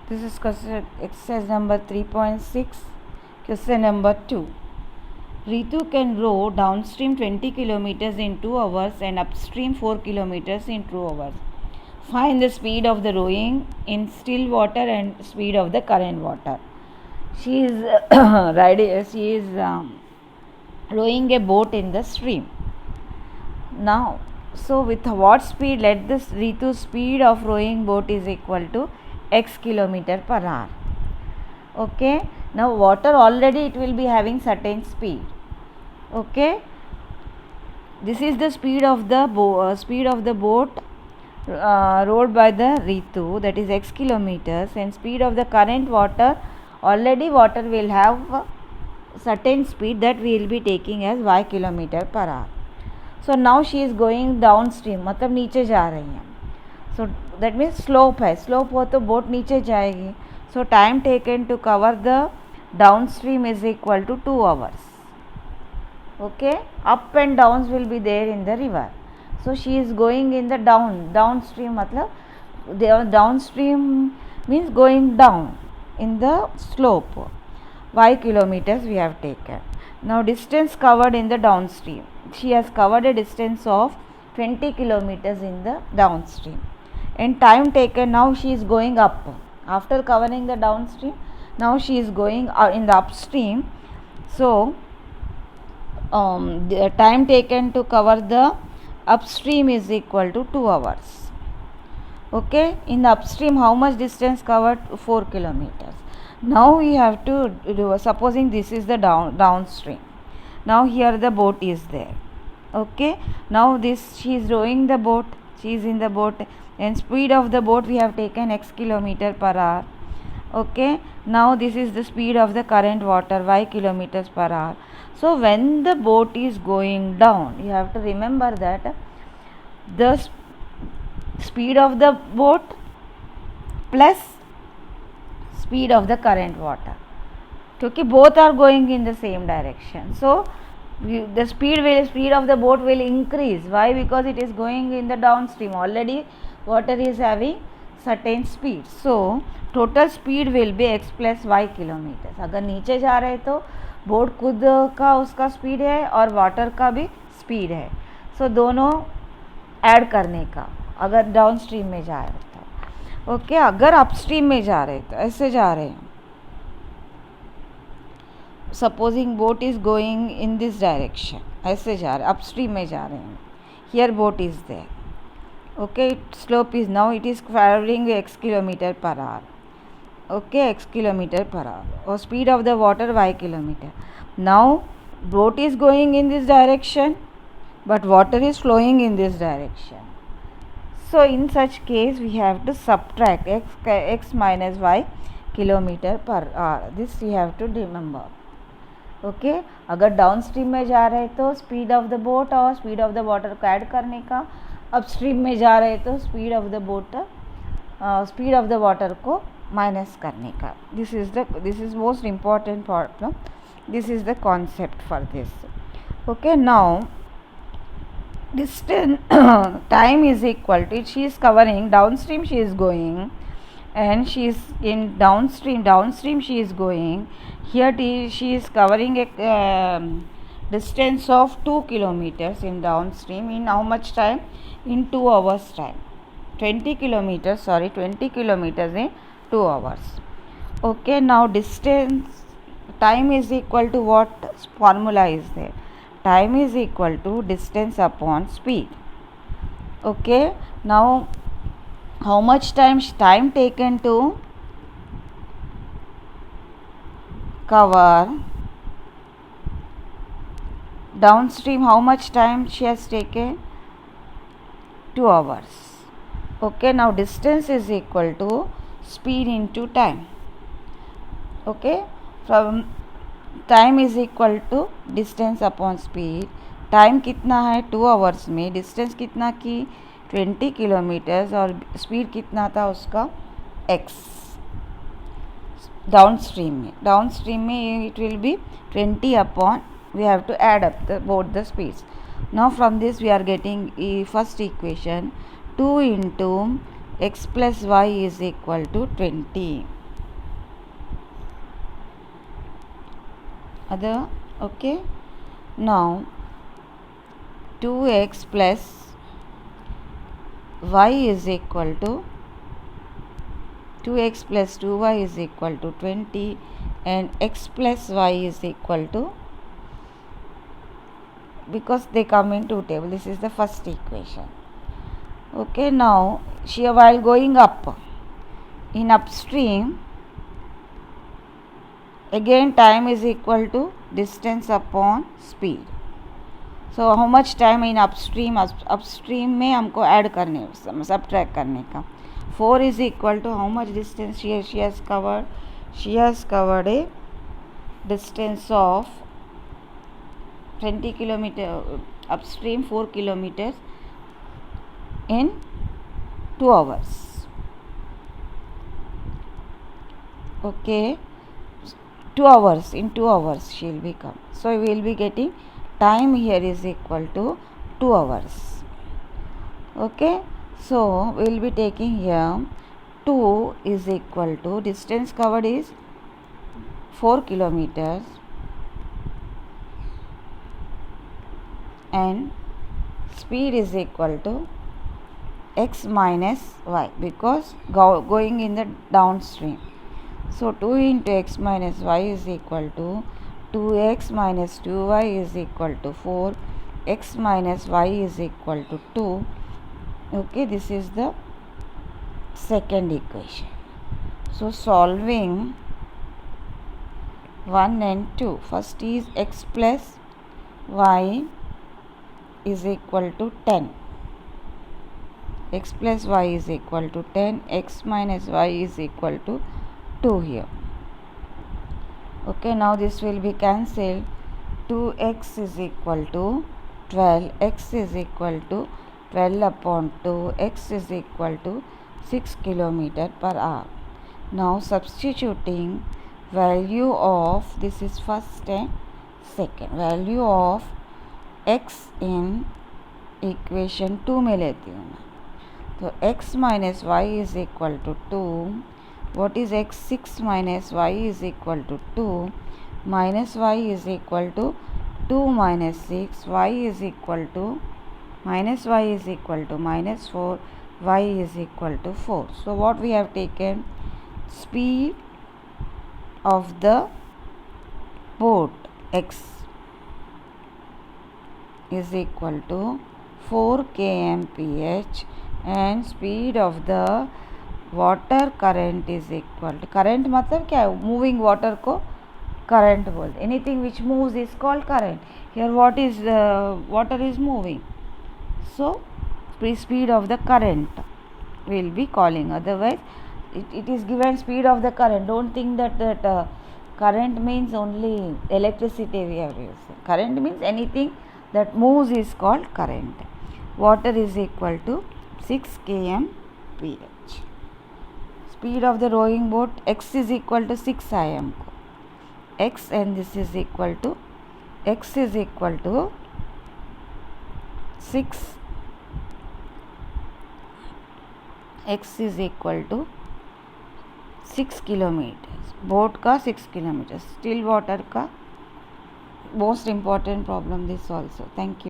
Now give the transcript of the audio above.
This is question exercise number 3.6. Question number 2. Ritu can row downstream 20 kilometers in 2 hours and upstream 4 kilometers in 2 hours. Find the speed of the rowing in still water and speed of the current water. She is rowing a boat in the stream. Now, so with what speed? Let this Ritu's speed of rowing boat is equal to x kilometer per hour. Okay. Now water already it will be having certain speed. Okay. This is the speed of the boat rowed by the Ritu, that is x kilometers, and speed of the current water, already water will have certain speed that we will be taking as y kilometer per hour. So now she is going downstream, मतलब नीचे जा रही हैं. So that means slope है, slope हो तो boat नीचे जाएगी. So time taken to cover the downstream is equal to 2 hours. Okay, up and downs will be there in the river. So she is going in the downstream, मतलब the downstream means going down in the slope. Y kilometers we have taken. Now distance covered in the downstream. She has covered a distance of 20 kilometers in the downstream. And time taken, now she is going up. After covering the downstream, now she is going in the upstream. So the time taken to cover the upstream is equal to 2 hours. Okay, in the upstream how much distance covered? 4 kilometers. Now we have to do, supposing this is the downstream. Now here the boat is there. Okay, now this she is rowing the boat, she is in the boat, and speed of the boat we have taken x kilometer per hour. Okay, now this is the speed of the current water, y kilometers per hour. So when the boat is going down, you have to remember that the speed of the boat plus speed of the current water, क्योंकि both are going in the same direction. So the speed of the boat will increase. Why? Because it is going in the downstream. Already water is having certain speed. So total speed will be x plus y kilometers. अगर नीचे जा रहे तो boat खुद का उसका speed है और वाटर का भी स्पीड है. सो दोनों ऐड करने का, अगर डाउन स्ट्रीम में जा रहे तो ओके. अगर अपस्ट्रीम में जा रहे तो ऐसे जा रहे हैं. Supposing boat is going in this direction, ऐसे जा रहे, अपस्ट्रीम में जा रहे हैं. Here boat is there. Okay, slope is now it is travelling x kilometre per hour. Okay, x kilometer per hour, or speed of the water y kilometer. Now boat is going in this direction, but water is flowing in this direction. So in such case we have to subtract x minus y kilometer per hour. This you have to remember. Okay, अगर down stream में जा रहे तो speed of the boat और speed of the water को add करने का, upstream में जा रहे तो speed of the boat speed of the water को माइनस करने का. This is most important problem. This is the concept for this. Okay, now distance time is equal to, she is covering downstream, she is going, and she is in downstream she is going. Here she is covering a distance of 2 kilometers in downstream in how much time? In 2 hours time. 20 kilometers in 2 hours. Okay, now distance time is equal to what? Formula is there. Time is equal to distance upon speed. Okay, now how much time taken to cover downstream? How much time she has taken? 2 hours. Okay, now distance is equal to speed into time. Okay, from time is equal to distance upon speed. Time कितना है? 2 hours में. Distance कितना की? 20 kilometres. और speed कितना था उसका? x. Downstream में it will be 20 upon, we have to add up both the speeds. Now from this we are getting first equation 2 into x plus y is equal to 20. other. Okay, now 2x plus y is equal to 2x plus 2y is equal to 20 and x plus y is equal to, because they come in two tables, this is the first equation. Okay, now here while going up in upstream, again time is equal to distance upon speed. So how much time in upstream में हमको add करने, subtract करने का. 4 is equal to how much distance she has covered? She has covered a distance of 20 kilometer upstream, 4 kilometers in 2 hours. Okay, 2 hours, in 2 hours she will become. So we will be getting time here is equal to 2 hours. Okay, so we will be taking here 2 is equal to, distance covered is 4 kilometers and speed is equal to x minus y, because going in the downstream. So 2 into x minus y is equal to 2x minus 2y is equal to 4, x minus y is equal to 2. Okay, this is the second equation. So solving 1 and 2, first is x plus y is equal to 10. X plus y is equal to 10, x minus y is equal to 2 here. Okay, now this will be cancelled. 2x is equal to 12, x is equal to 12 upon 2, x is equal to 6 km per hour. Now substituting value of, this is first and second, value of x in equation 2 में लेती हूँ मैं. तो x minus y is equal to 2. What is x? 6 minus y is equal to 2. Minus y is equal to 2 minus 6. Y is equal to, minus y is equal to minus 4. Y is equal to 4. So what we have taken? Speed of the boat x is equal to 4 kmph and speed of the water current is equal to, current मतलब क्या है? Moving water को current बोलते. Anything which moves is called current. Here what is water is moving, so speed of the current we will be calling. Otherwise it is given speed of the current. Don't think that current means only electricity we have used. Current means anything that moves is called current. Water is equal to 6 kmph. Speed of the rowing boat x is equal to 6 IM को x, and this is equal to, x is equal to 6, x is equal to 6 kilometers. Boat का 6 kilometers. Still water का most important problem this also. Thank you.